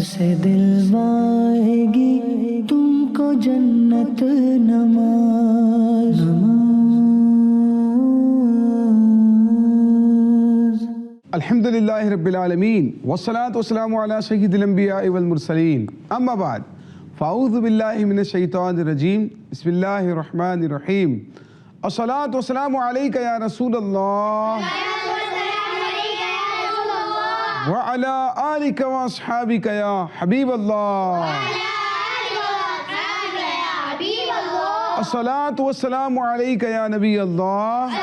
سے دلوائے گی تم کو جنت نماز الحمدللہ رب العالمین والصلاة والسلام علی سید الانبیاء والمرسلین اما بعد فاعوذ باللہ من الشیطان الرجیم بسم اللہ الرحمن الرحیم الصلاة والسلام علیکہ یا رسول اللہ وعلی آلکہ واصحابکہ یا حبیب اللہ الصلاة والسلام علیکہ یا نبی اللہ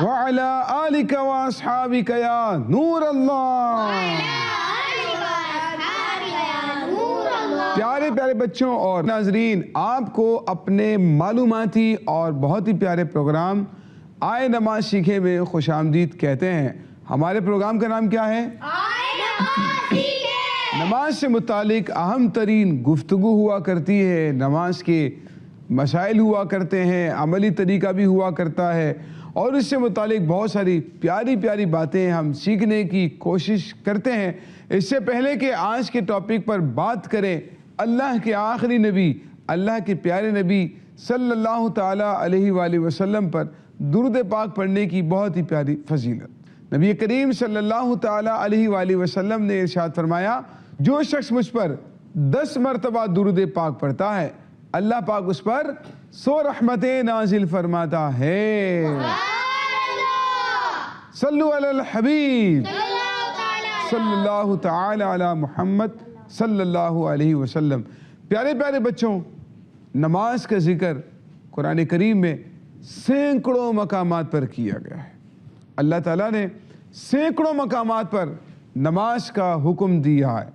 وعلی آلکہ واصحابکہ یا نور اللہ۔ پیارے پیارے بچوں اور ناظرین، آپ کو اپنے معلوماتی اور بہت ہی پیارے پروگرام آئے نماز سیکھیں میں خوش آمدید کہتے ہیں۔ ہمارے پروگرام کا نام کیا ہے؟ نماز سے متعلق اہم ترین گفتگو ہوا کرتی ہے، نماز کے مسائل ہوا کرتے ہیں، عملی طریقہ بھی ہوا کرتا ہے، اور اس سے متعلق بہت ساری پیاری پیاری باتیں ہم سیکھنے کی کوشش کرتے ہیں۔ اس سے پہلے کہ آج کے ٹاپک پر بات کریں، اللہ کے آخری نبی، اللہ کے پیارے نبی صلی اللہ تعالیٰ علیہ وآلہ وسلم پر درود پاک پڑھنے کی بہت ہی پیاری فضیلت۔ نبی کریم صلی اللہ تعالیٰ علیہ وآلہ وسلم نے ارشاد فرمایا، جو شخص مجھ پر 10 مرتبہ درود پاک پڑھتا ہے، اللہ پاک اس پر 100 رحمتیں نازل فرماتا ہے۔ صلو علی الحبیب صلی اللہ تعالی علی محمد صلی اللہ علیہ وسلم۔ پیارے پیارے بچوں، نماز کا ذکر قرآن کریم میں سینکڑوں مقامات پر کیا گیا ہے۔ اللہ تعالیٰ نے سینکڑوں مقامات پر نماز کا حکم دیا ہے،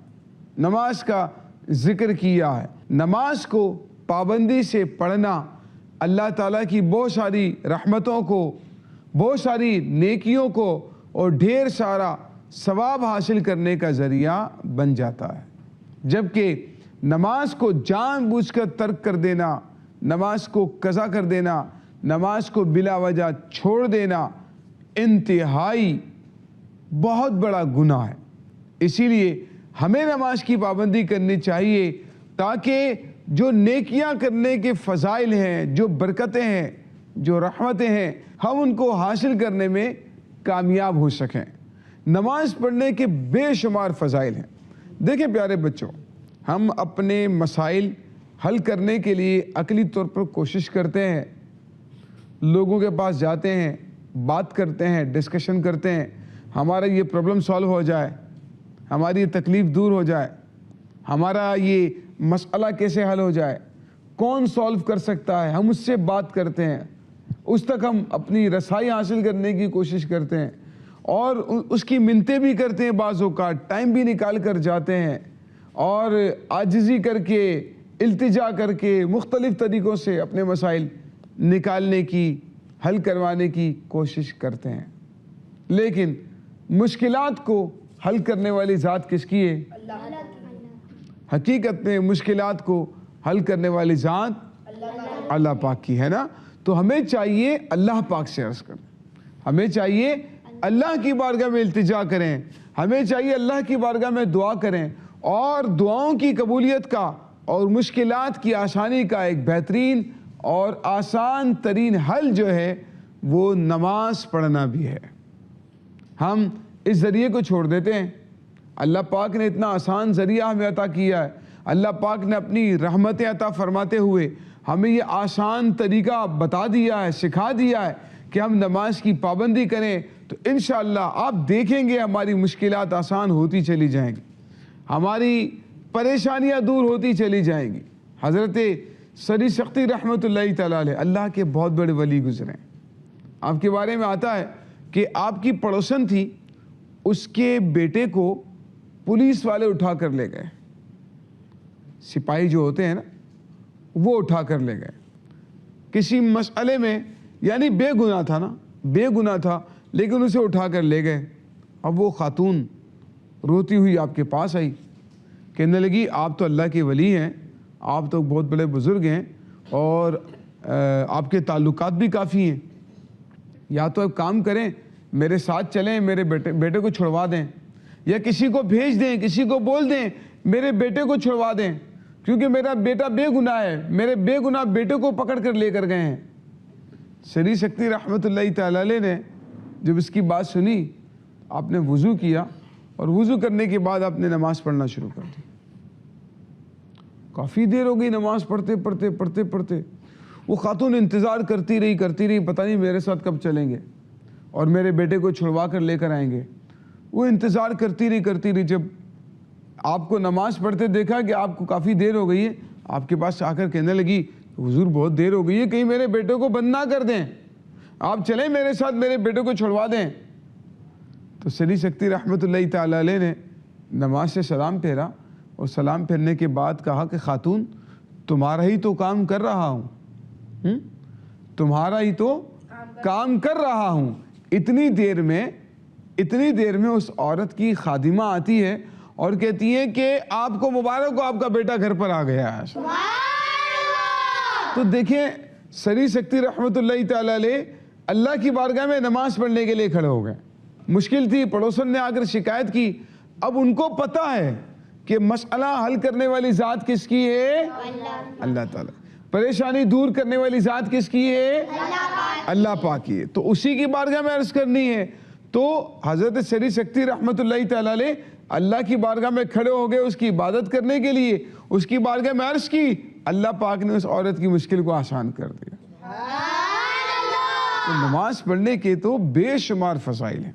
نماز کا ذکر کیا ہے۔ نماز کو پابندی سے پڑھنا اللہ تعالیٰ کی بہت ساری رحمتوں کو، بہت ساری نیکیوں کو اور ڈھیر سارا ثواب حاصل کرنے کا ذریعہ بن جاتا ہے، جبکہ نماز کو جان بوجھ کر ترک کر دینا، نماز کو قضا کر دینا، نماز کو بلا وجہ چھوڑ دینا انتہائی بہت بڑا گناہ ہے۔ اسی لیے ہمیں نماز کی پابندی کرنی چاہیے تاکہ جو نیکیاں کرنے کے فضائل ہیں، جو برکتیں ہیں، جو رحمتیں ہیں، ہم ان کو حاصل کرنے میں کامیاب ہو سکیں۔ نماز پڑھنے کے بے شمار فضائل ہیں۔ دیکھیں پیارے بچوں، ہم اپنے مسائل حل کرنے کے لیے عقلی طور پر کوشش کرتے ہیں، لوگوں کے پاس جاتے ہیں، بات کرتے ہیں، ڈسکشن کرتے ہیں، ہمارا یہ پرابلم سالو ہو جائے، ہماری یہ تکلیف دور ہو جائے، ہمارا یہ مسئلہ کیسے حل ہو جائے، کون سالو کر سکتا ہے، ہم اس سے بات کرتے ہیں، اس تک ہم اپنی رسائی حاصل کرنے کی کوشش کرتے ہیں، اور اس کی منتیں بھی کرتے ہیں، بعض اوقات ٹائم بھی نکال کر جاتے ہیں، اور عاجزی کر کے، التجا کر کے، مختلف طریقوں سے اپنے مسائل نکالنے کی، حل کروانے کی کوشش کرتے ہیں۔ لیکن مشکلات کو حل کرنے والی ذات کس کی ہے؟ حقیقت میں مشکلات کو حل کرنے والی ذات اللہ پاک کی ہے نا۔ تو ہمیں چاہیے اللہ پاک سے عرض کریں، ہمیں چاہیے اللہ کی بارگاہ میں التجا کریں، ہمیں چاہیے اللہ کی بارگاہ میں دعا کریں، اور دعاؤں کی قبولیت کا اور مشکلات کی آسانی کا ایک بہترین اور آسان ترین حل جو ہے وہ نماز پڑھنا بھی ہے۔ ہم اس ذریعے کو چھوڑ دیتے ہیں۔ اللہ پاک نے اتنا آسان ذریعہ ہمیں عطا کیا ہے، اللہ پاک نے اپنی رحمتیں عطا فرماتے ہوئے ہمیں یہ آسان طریقہ بتا دیا ہے، سکھا دیا ہے کہ ہم نماز کی پابندی کریں تو انشاءاللہ آپ دیکھیں گے ہماری مشکلات آسان ہوتی چلی جائیں گی، ہماری پریشانیاں دور ہوتی چلی جائیں گی۔ حضرت سری سختی رحمۃ اللہ تعالیٰ علیہ اللہ کے بہت بڑے ولی گزرے، آپ کے بارے میں آتا ہے کہ آپ کی پڑوسن تھی، اس کے بیٹے کو پولیس والے اٹھا کر لے گئے، سپاہی جو ہوتے ہیں نا وہ اٹھا کر لے گئے کسی مسئلے میں، یعنی بے گناہ تھا نا، بے گناہ تھا، لیکن اسے اٹھا کر لے گئے۔ اب وہ خاتون روتی ہوئی آپ کے پاس آئی، کہنے لگی آپ تو اللہ کے ولی ہیں، آپ تو بہت بڑے بزرگ ہیں، اور آپ کے تعلقات بھی کافی ہیں، یا تو اب کام کریں، میرے ساتھ چلیں، میرے بیٹے کو چھڑوا دیں، یا کسی کو بھیج دیں, کسی کو بول دیں میرے بیٹے کو چھڑوا دیں کیونکہ میرا بیٹا بے گناہ ہے, میرے بے گناہ بیٹے کو پکڑ کر لے کر گئے ہیں. شری سکتی رحمۃ اللہ تعالی علیہ نے جب اس کی بات سنی, آپ نے وضو کیا اور وضو کرنے کے بعد آپ نے نماز پڑھنا شروع کر دی. کافی دیر ہو گئی نماز پڑھتے. وہ خاتون انتظار کرتی رہی, پتہ نہیں میرے ساتھ کب چلیں گے اور میرے بیٹے کو چھڑوا کر لے کر آئیں گے. وہ انتظار کرتی رہی. جب آپ کو نماز پڑھتے دیکھا کہ آپ کو کافی دیر ہو گئی ہے, آپ کے پاس آ کر کہنے لگی حضور بہت دیر ہو گئی ہے, کہیں میرے بیٹے کو بند نہ کر دیں, آپ چلیں میرے ساتھ, میرے بیٹے کو چھڑوا دیں. تو شری سکتی رحمۃ اللہ تعالی علیہ نے نماز سے سلام پھیرا اور سلام پھیرنے کے بعد کہا کہ خاتون تمہارا ہی تو کام کر رہا ہوں, تمہارا ہی تو کام کر رہا ہوں. اتنی دیر میں اس عورت کی خادمہ آتی ہے اور کہتی ہے کہ آپ کو مبارک ہو, آپ کا بیٹا گھر پر آ گیا ہے. تو دیکھیں شری سکتی رحمۃ اللہ تعالی علیہ اللہ کی بارگاہ میں نماز پڑھنے کے لیے کھڑے ہو گئے. مشکل تھی, پڑوسن نے آ کر شکایت کی. اب ان کو پتا ہے کہ مسئلہ حل کرنے والی ذات کس کی ہے؟ اللہ تعالیٰ. پریشانی دور کرنے والی ذات کس کی ہے؟ اللہ پاک کی ہے. تو اسی کی بارگاہ میں عرض کرنی ہے. تو حضرت شری سکتی رحمۃ اللہ تعالی علیہ اللہ کی بارگاہ میں کھڑے ہو گئے اس کی عبادت کرنے کے لیے, اس کی بارگاہ میں عرض کی, اللہ پاک نے اس عورت کی مشکل کو آسان کر دیا. تو نماز پڑھنے کے تو بے شمار فضائل ہیں,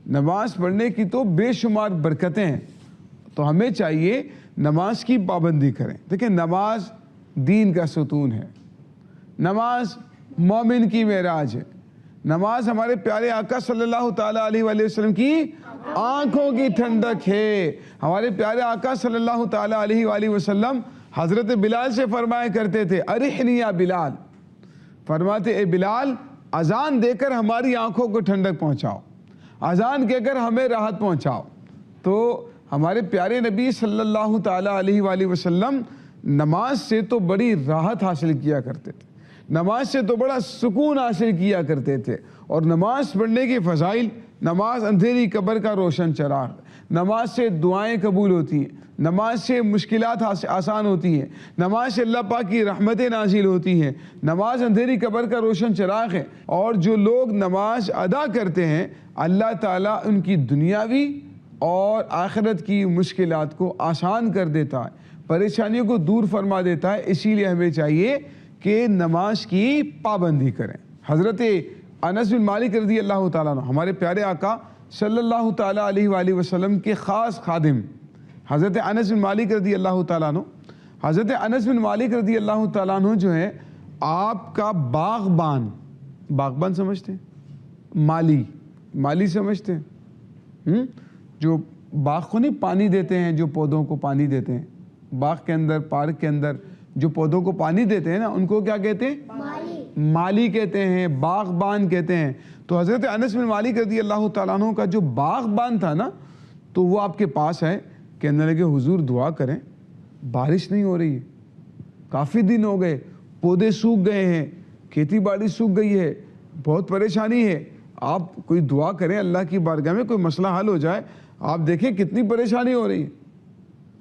نماز پڑھنے کی تو بے شمار برکتیں ہیں. تو ہمیں چاہیے نماز کی پابندی کریں. دیکھیں نماز دین کا ستون ہے, نماز مومن کی معراج ہے, نماز ہمارے پیارے آقا صلی اللہ تعالیٰ علیہ وآلہ وسلم کی آنکھوں کی ٹھنڈک ہے. ہمارے پیارے آقا صلی اللہ تعالیٰ علیہ وآلہ وسلم حضرت بلال سے فرمایا کرتے تھے ارحنی یا بلال, فرماتے اے بلال اذان دے کر ہماری آنکھوں کو ٹھنڈک پہنچاؤ, اذان کہہ کر ہمیں راحت پہنچاؤ. تو ہمارے پیارے نبی صلی اللہ تعالیٰ علیہ وآلہ وسلم نماز سے تو بڑی راحت حاصل کیا کرتے تھے, نماز سے تو بڑا سکون حاصل کیا کرتے تھے. اور نماز پڑھنے کے فضائل, نماز اندھیری قبر کا روشن چراغ, نماز سے دعائیں قبول ہوتی ہیں, نماز سے مشکلات آسان ہوتی ہیں, نماز سے اللہ پاک کی رحمتیں نازل ہوتی ہیں, نماز اندھیری قبر کا روشن چراغ ہے. اور جو لوگ نماز ادا کرتے ہیں اللہ تعالیٰ ان کی دنیاوی اور آخرت کی مشکلات کو آسان کر دیتا ہے, پریشانیوں کو دور فرما دیتا ہے. اسی لیے ہمیں چاہیے کہ نماز کی پابندی کریں. حضرت انس بن مالک رضی اللہ تعالیٰ عنہ ہمارے پیارے آقا صلی اللہ تعالیٰ علیہ وآلہ وسلم کے خاص خادم حضرت انس بن مالک رضی اللہ تعالیٰ عنہ, حضرت انس بن مالک رضی اللہ تعالیٰ عنہ جو ہے آپ کا باغبان سمجھتے ہیں, مالی سمجھتے ہیں, جو باغ کو نہیں پانی دیتے ہیں, جو پودوں کو پانی دیتے ہیں باغ کے اندر, پارک کے اندر جو پودوں کو پانی دیتے ہیں نا, ان کو کیا کہتے ہیں؟ مالی کہتے ہیں, باغبان کہتے ہیں. تو حضرت انس بن مالک رضی اللہ تعالیٰ عنہ کا جو باغبان تھا نا, تو وہ آپ کے پاس ہے, کہنے لگے حضور دعا کریں, بارش نہیں ہو رہی ہے, کافی دن ہو گئے, پودے سوکھ گئے ہیں, کھیتی باڑی سوکھ گئی ہے, بہت پریشانی ہے, آپ کوئی دعا کریں اللہ کی بارگاہ میں کوئی مسئلہ حل ہو جائے. آپ دیکھیں کتنی پریشانی ہو رہی ہے.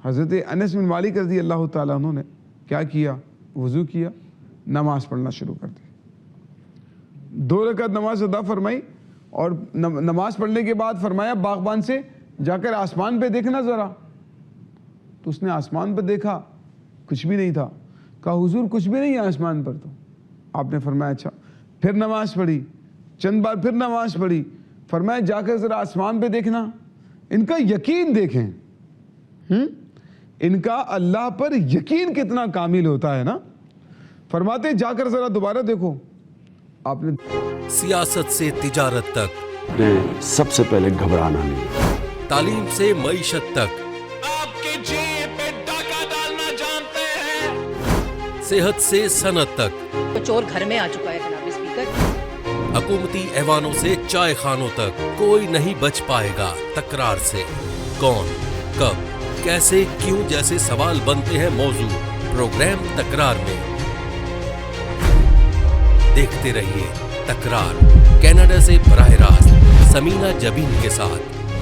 حضرت انس بن مالک رضی اللہ تعالیٰ عنہ نے کیا کیا؟ وضو کیا, نماز پڑھنا شروع کر دی. 2 رکعت نماز ادا فرمائی اور نماز پڑھنے کے بعد فرمایا باغبان سے جا کر آسمان پہ دیکھنا ذرا. تو اس نے آسمان پہ دیکھا, کچھ بھی نہیں تھا. کہا حضور کچھ بھی نہیں ہے آسمان پر. تو آپ نے فرمایا اچھا. پھر نماز پڑھی, چند بار پھر نماز پڑھی, فرمایا جا کر ذرا آسمان پہ دیکھنا. ان کا یقین دیکھیں, ان کا اللہ پر یقین کتنا کامل ہوتا ہے نا. فرماتے جا کر ذرا دوبارہ دیکھو. آپ نے سیاست سے تجارت تک سب سے پہلے گھبرانا نہیں, تعلیم سے معیشت تک, آپ کی جیب پہ ڈاکہ ڈالنا جانتے ہیں, صحت سے صنعت تک, چور گھر میں آ چکا ہے جناب اسپیکر. حکومتی ایوانوں سے چائے خانوں تک کوئی نہیں بچ پائے گا تکرار سے. کون, کب, کیسے, کیوں جیسے سوال بنتے ہیں موضوع پروگرام تکرار میں. دیکھتے رہیے تکرار, کینیڈا سے براہ راست سمینہ جبین کے ساتھ.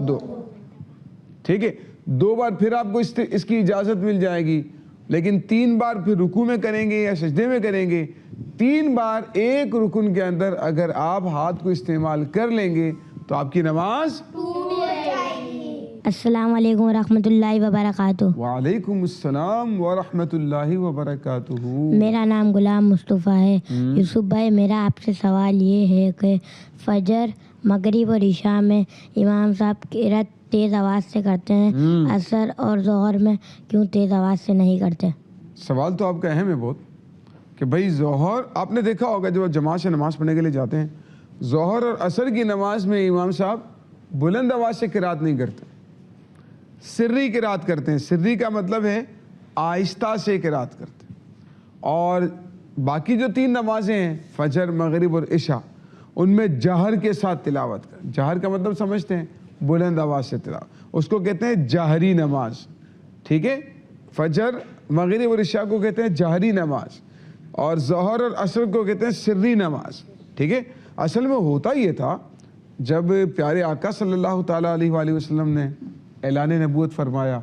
2। ٹھیک ہے, 2 بار پھر آپ کو اس کی اجازت مل جائے گی, لیکن 3 بار پھر رکوع میں کریں گے یا سجدے میں کریں گے. 3 بار ایک رکن کے اندر اگر آپ ہاتھ کو استعمال کر لیں گے تو آپ کی نماز. السلام علیکم ورحمۃ اللہ وبرکاتہ. وعلیکم السلام ورحمۃ اللہ وبرکاتہ. میرا نام غلام مصطفیٰ ہے. یوسف بھائی, میرا آپ سے سوال یہ ہے کہ فجر, مغرب اور عشاء میں امام صاحب قرات تیز آواز سے کرتے ہیں, عصر اور ظہر میں کیوں تیز آواز سے نہیں کرتے؟ سوال تو آپ کا اہم ہے بہت, کہ بھائی ظہر آپ نے دیکھا ہوگا جب جماعت سے نماز پڑھنے کے لیے جاتے ہیں, ظہر اور عصر کی نماز میں امام صاحب بلند آواز سے قرات نہیں کرتے, سری قرات کرتے ہیں. سری کا مطلب ہے آہستہ سے قرات کرتے ہیں. اور باقی جو 3 نمازیں ہیں, فجر, مغرب اور عشاء, ان میں جہر کے ساتھ تلاوت کر. جہر کا مطلب سمجھتے ہیں, بلند آواز سے تلاوت, اس کو کہتے ہیں جہری نماز. ٹھیک ہے, فجر, مغرب اور عشاء کو کہتے ہیں جہری نماز, اور ظہر اور عصر کو کہتے ہیں سری نماز. ٹھیک ہے, اصل میں ہوتا یہ تھا جب پیارے آقا صلی اللہ تعالیٰ علیہ وآلہ وسلم نے اعلان نبوت فرمایا,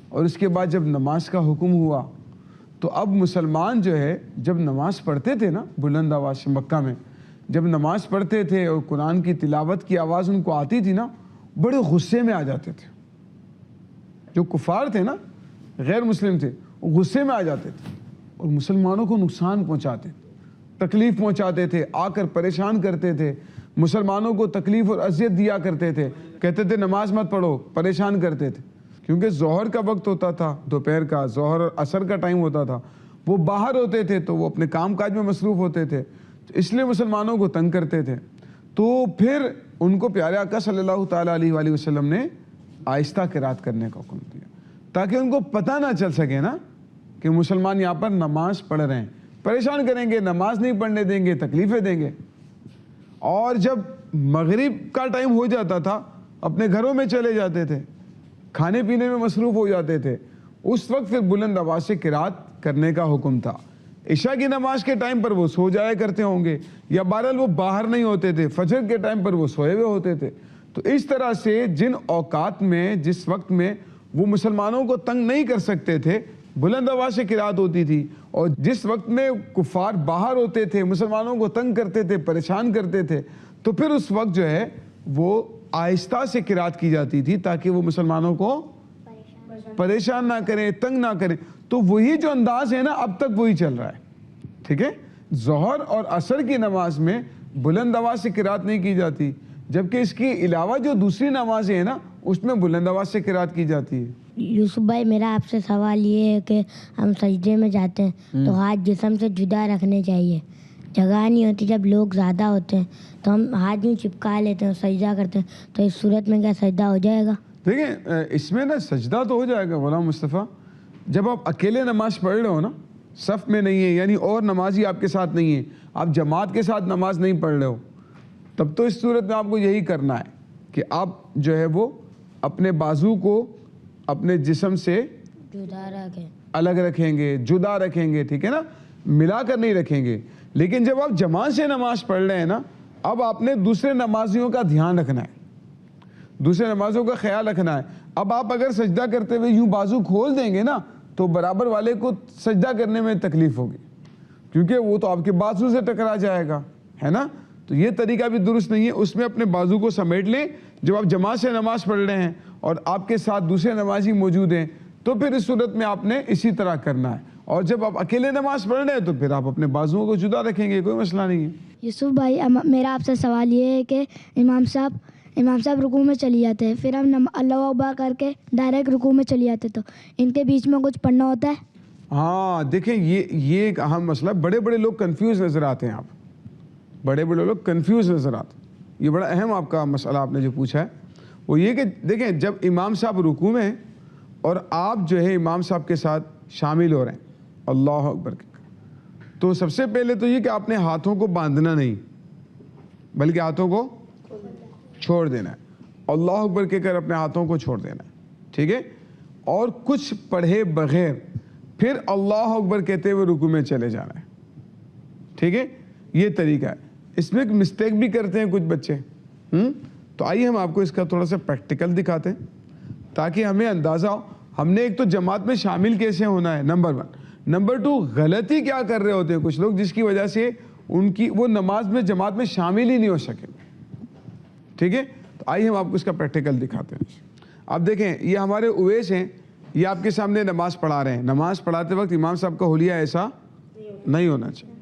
اور اس کے بعد جب نماز کا حکم ہوا, تو اب مسلمان جو ہے جب نماز پڑھتے تھے نا بلند آواز سے, مکہ میں جب نماز پڑھتے تھے اور قرآن کی تلاوت کی آواز ان کو آتی تھی نا, بڑے غصے میں آ جاتے تھے. جو کفار تھے نا, غیر مسلم تھے, وہ غصے میں آ جاتے تھے اور مسلمانوں کو نقصان پہنچاتے, تکلیف پہنچاتے تھے, آ کر پریشان کرتے تھے, مسلمانوں کو تکلیف اور اذیت دیا کرتے تھے, کہتے تھے نماز مت پڑھو, پریشان کرتے تھے. کیونکہ ظہر کا وقت ہوتا تھا, دوپہر کا, ظہر اور عصر کا ٹائم ہوتا تھا, وہ باہر ہوتے تھے تو وہ اپنے کام کاج میں مصروف ہوتے تھے, تو اس لیے مسلمانوں کو تنگ کرتے تھے. تو پھر ان کو پیارے آقا صلی اللہ تعالیٰ علیہ وآلہ وسلم نے آہستہ قرات کرنے کا حکم دیا, تاکہ ان کو پتہ نہ چل سکے نا کہ مسلمان یہاں پر نماز پڑھ رہے ہیں, پریشان کریں گے, نماز نہیں پڑھنے دیں گے, تکلیفیں دیں گے. اور جب مغرب کا ٹائم ہو جاتا تھا, اپنے گھروں میں چلے جاتے تھے, کھانے پینے میں مصروف ہو جاتے تھے, اس وقت پھر بلند آواز سے قرات کرنے کا حکم تھا. عشاء کی نماز کے ٹائم پر وہ سو جایا کرتے ہوں گے, یا بہرحال وہ باہر نہیں ہوتے تھے, فجر کے ٹائم پر وہ سوئے ہوئے ہوتے تھے. تو اس طرح سے جن اوقات میں, جس وقت میں وہ مسلمانوں کو تنگ نہیں کر سکتے تھے, بلند آواز سے قرات ہوتی تھی, اور جس وقت میں کفار باہر ہوتے تھے, مسلمانوں کو تنگ کرتے تھے, پریشان کرتے تھے, تو پھر اس وقت جو ہے وہ آہستہ سے قرات کی جاتی تھی, تاکہ وہ مسلمانوں کو پریشان نہ کریں, تنگ نہ کریں. تو وہی جو انداز ہے نا, اب تک وہی چل رہا ہے. ٹھیک ہے, ظہر اور عصر کی نماز میں بلند آواز سے قرات نہیں کی جاتی, جبکہ اس کے علاوہ جو دوسری نمازیں ہیں نا, اس میں بلند آواز سے قرات کی جاتی ہے. یوسف بھائی, میرا آپ سے سوال یہ ہے کہ ہم سجدے میں جاتے ہیں تو ہاتھ جسم سے جدا رکھنے چاہیے, جگہ نہیں ہوتی, جب لوگ زیادہ ہوتے ہیں تو ہم ہاتھ یوں چپکا لیتے ہیں, سجدہ کرتے ہیں, تو اس صورت میں کیا سجدہ ہو جائے گا؟ دیکھیں, اس میں نا سجدہ تو ہو جائے گا غلام مصطفیٰ, جب آپ اکیلے نماز پڑھ رہے ہو نا, صف میں نہیں ہے, یعنی اور نمازی آپ کے ساتھ نہیں ہے, آپ جماعت کے ساتھ نماز نہیں پڑھ رہے ہو, تب تو اس صورت میں آپ کو یہی کرنا ہے کہ آپ جو ہے وہ اپنے بازو کو اپنے جسم سے جدا رکھیں, الگ رکھیں گے, جدا رکھیں گے. ٹھیک ہے نا, ملا کر نہیں رکھیں گے. لیکن جب آپ جماعت سے نماز پڑھ رہے ہیں نا, اب آپ نے دوسرے نمازیوں کا دھیان رکھنا ہے, دوسرے نمازوں کا خیال رکھنا ہے. اب آپ اگر سجدہ کرتے ہوئے یوں بازو کھول دیں گے نا, تو برابر والے کو سجدہ کرنے میں تکلیف ہوگی, کیونکہ وہ تو آپ کے بازو سے ٹکرا جائے گا, ہے نا. تو یہ طریقہ بھی درست نہیں ہے. اس میں اپنے بازو کو سمیٹ لیں جب آپ جماعت سے نماز پڑھ رہے ہیں اور آپ کے ساتھ دوسرے نمازی موجود ہیں, تو پھر اس صورت میں آپ نے اسی طرح کرنا ہے. اور جب آپ اکیلے نماز پڑھ رہے ہیں تو پھر آپ اپنے بازوؤں کو جدا رکھیں گے, کوئی مسئلہ نہیں ہے. یوسف بھائی, میرا آپ سے سوال یہ ہے کہ امام صاحب رکوع میں چلی جاتے ہیں, پھر ہم اللہ اکبر کر کے ڈائریکٹ رکوع میں چلی جاتے, تو ان کے بیچ میں کچھ پڑھنا ہوتا ہے؟ ہاں دیکھیں, یہ ایک اہم مسئلہ, بڑے بڑے لوگ کنفیوز نظر آتے ہیں, آپ بڑے بڑے لوگ کنفیوز نظر آتے ہیں. یہ بڑا اہم آپ کا مسئلہ آپ نے جو پوچھا ہے, وہ یہ کہ دیکھیں, جب امام صاحب رکوع میں ہیں اور آپ جو ہے امام صاحب کے ساتھ شامل ہو رہے ہیں اللہ اکبر کے, تو سب سے پہلے تو یہ کہ آپ نے ہاتھوں کو باندھنا نہیں, بلکہ ہاتھوں کو چھوڑ دینا ہے. اللہ اکبر کہہ کر اپنے ہاتھوں کو چھوڑ دینا ہے. ٹھیک ہے, اور کچھ پڑھے بغیر پھر اللہ اکبر کہتے ہوئے رکوع میں چلے جانا ہے. ٹھیک ہے, یہ طریقہ ہے. اس میں ایک مسٹیک بھی کرتے ہیں کچھ بچے, تو آئیے ہم آپ کو اس کا تھوڑا سا پریکٹیکل دکھاتے ہیں تاکہ ہمیں اندازہ ہو ہم نے ایک تو جماعت میں شامل کیسے ہونا ہے، نمبر 1. نمبر 2 غلطی کیا کر رہے ہوتے ہیں کچھ لوگ جس کی وجہ سے ان کی وہ نماز میں جماعت میں شامل ہی نہیں ہو سکے. ٹھیک ہے، تو آئیے ہم آپ کو اس کا پریکٹیکل دکھاتے ہیں. اب دیکھیں یہ ہمارے اویس ہیں، یہ آپ کے سامنے نماز پڑھا رہے ہیں. نماز پڑھاتے وقت امام صاحب کا حلیہ ایسا نہیں ہونا چاہیے،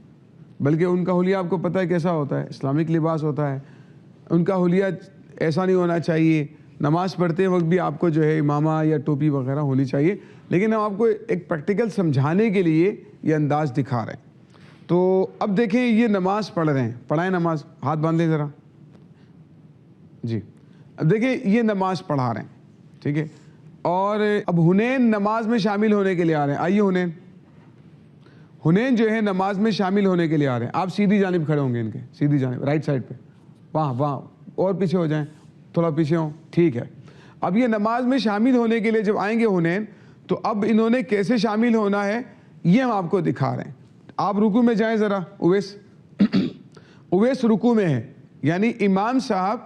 بلکہ ان کا حلیہ آپ کو پتہ ہے کیسا ہوتا ہے، اسلامک لباس ہوتا ہے. ان کا حلیہ ایسا نہیں ہونا چاہیے. نماز پڑھتے وقت بھی آپ کو جو ہے امامہ یا ٹوپی وغیرہ ہونی چاہیے. لیکن ہم آپ کو ایک پریکٹیکل سمجھانے کے لیے یہ انداز دکھا رہے ہیں. تو اب دیکھیں یہ نماز پڑھ رہے ہیں، پڑھائیں نماز، ہاتھ باندھ لیں ذرا. جی اب دیکھیں یہ نماز پڑھا رہے ہیں، ٹھیک ہے. اور اب حنین نماز میں شامل ہونے کے لیے آ رہے ہیں. آئیے حنین جو ہے نماز میں شامل ہونے کے لیے آ رہے ہیں. آپ سیدھی جانب کھڑے ہوں گے، ان کے سیدھی جانب رائٹ سائڈ پہ، وہاں اور پیچھے ہو جائیں، تھوڑا پیچھے ہوں، ٹھیک ہے. اب یہ نماز میں شامل ہونے کے لیے جب آئیں گے حنین، تو اب انہوں نے کیسے شامل ہونا ہے یہ ہم آپ کو دکھا رہے ہیں. آپ رکوع میں جائیں ذرا. اویس رکوع میں ہے، یعنی امام صاحب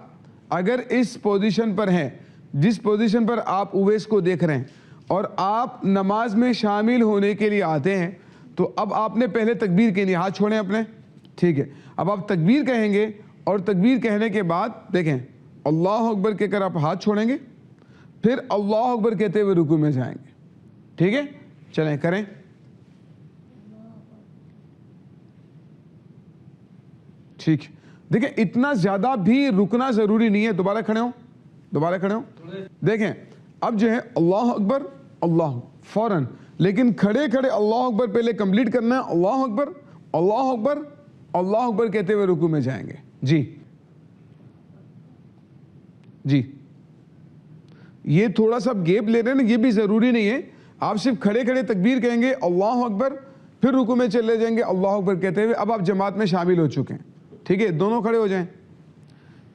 اگر اس پوزیشن پر ہیں جس پوزیشن پر آپ اویس کو دیکھ رہے ہیں اور آپ نماز میں شامل ہونے کے لیے آتے ہیں، تو اب آپ نے پہلے تکبیر کہنی ہے. ہاتھ چھوڑیں اپنے، ٹھیک ہے. اب آپ تکبیر کہیں گے اور تکبیر کہنے کے بعد دیکھیں اللہ اکبر کہہ کر آپ ہاتھ چھوڑیں گے، پھر اللہ اکبر کہتے ہوئے رکوع میں جائیں گے. ٹھیک ہے، چلیں کریں. ٹھیک ہے، دیکھیں اتنا زیادہ بھی رکنا ضروری نہیں ہے. دوبارہ کھڑے ہوں. دیکھیں اب جو ہے اللہ اکبر اللہ فوراً، لیکن کھڑے اللہ اکبر پہلے کمپلیٹ کرنا ہے. اللہ اکبر اللہ اکبر اللہ اکبر کہتے ہوئے رکوع میں جائیں گے. جی یہ تھوڑا سا گیپ لے رہے ہیں نا، یہ بھی ضروری نہیں ہے. آپ صرف کھڑے تکبیر کہیں گے اللہ اکبر، پھر رکوع میں چلے جائیں گے اللہ اکبر کہتے ہوئے. اب آپ جماعت میں شامل ہو چکے ہیں. ٹھیک ہے، دونوں کھڑے ہو جائیں.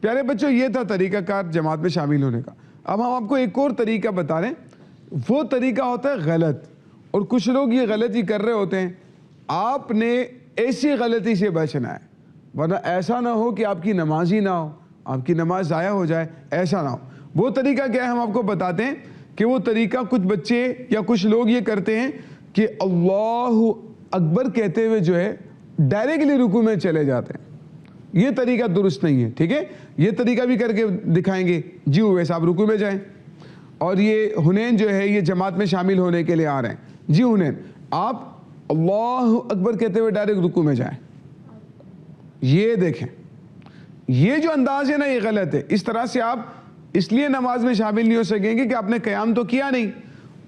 پیارے بچوں یہ تھا طریقہ کار جماعت میں شامل ہونے کا. اب ہم آپ کو ایک اور طریقہ بتا رہے ہیں. وہ طریقہ ہوتا ہے غلط، اور کچھ لوگ یہ غلطی کر رہے ہوتے ہیں. آپ نے ایسی غلطی سے بچنا ہے، ورنہ ایسا نہ ہو کہ آپ کی نماز ہی نہ ہو، آپ کی نماز ضائع ہو جائے، ایسا نہ ہو. وہ طریقہ کیا ہے ہم آپ کو بتاتے ہیں کہ وہ طریقہ کچھ بچے یا کچھ لوگ یہ کرتے ہیں کہ اللہ اکبر کہتے ہوئے جو ہے ڈائریکٹلی رکوع میں چلے جاتے ہیں. یہ طریقہ درست نہیں ہے. ٹھیک ہے، یہ طریقہ بھی کر کے دکھائیں گے. جی ویسے آپ رکوع میں جائیں. اور یہ حنین جو ہے یہ جماعت میں شامل ہونے کے لیے آ رہے ہیں. جی حنین آپ اللہ اکبر کہتے ہوئے ڈائریکٹ رکوع میں جائیں. یہ دیکھیں یہ جو انداز ہے نا یہ غلط ہے. اس طرح سے آپ اس لیے نماز میں شامل نہیں ہو سکیں گے کہ آپ نے قیام تو کیا نہیں.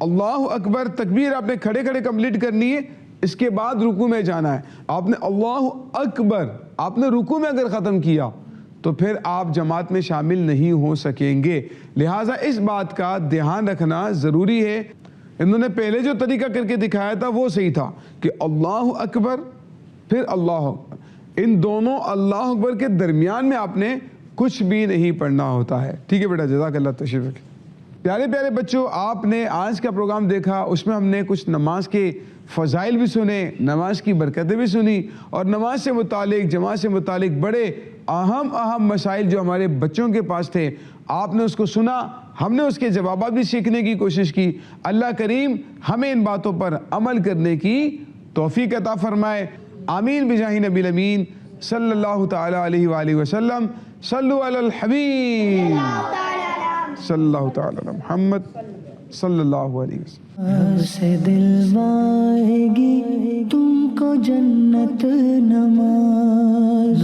اللہ اکبر تکبیر آپ نے کھڑے کمپلیٹ کرنی ہے، اس کے بعد رکوع میں جانا ہے. آپ نے اللہ اکبر آپ نے رکوع میں اگر ختم کیا تو پھر آپ جماعت میں شامل نہیں ہو سکیں گے. لہٰذا اس بات کا دھیان رکھنا ضروری ہے. انہوں نے پہلے جو طریقہ کر کے دکھایا تھا وہ صحیح تھا کہ اللہ اکبر پھر اللہ اکبر. ان دونوں اللہ اکبر کے درمیان میں آپ نے کچھ بھی نہیں پڑھنا ہوتا ہے. ٹھیک ہے بیٹا، جزاک اللہ. تشریف رکھیں. پیارے بچوں، آپ نے آج کا پروگرام دیکھا، اس میں ہم نے کچھ نماز کے فضائل بھی سنے، نماز کی برکتیں بھی سنی، اور نماز سے متعلق جماعت سے متعلق بڑے اہم مسائل جو ہمارے بچوں کے پاس تھے آپ نے اس کو سنا. ہم نے اس کے جوابات بھی سیکھنے کی کوشش کی. اللہ کریم ہمیں ان باتوں پر عمل کرنے کی توفیق عطا فرمائے. آمین بجاہ نبی الامین صلی اللہ تعالی علیہ وآلہ وسلم. صلو علی الحبیب صلی اللہ تعالی علی محمد صلی اللہ علیہ وسلم. سے دلوائے گی تم کو جنت نماز.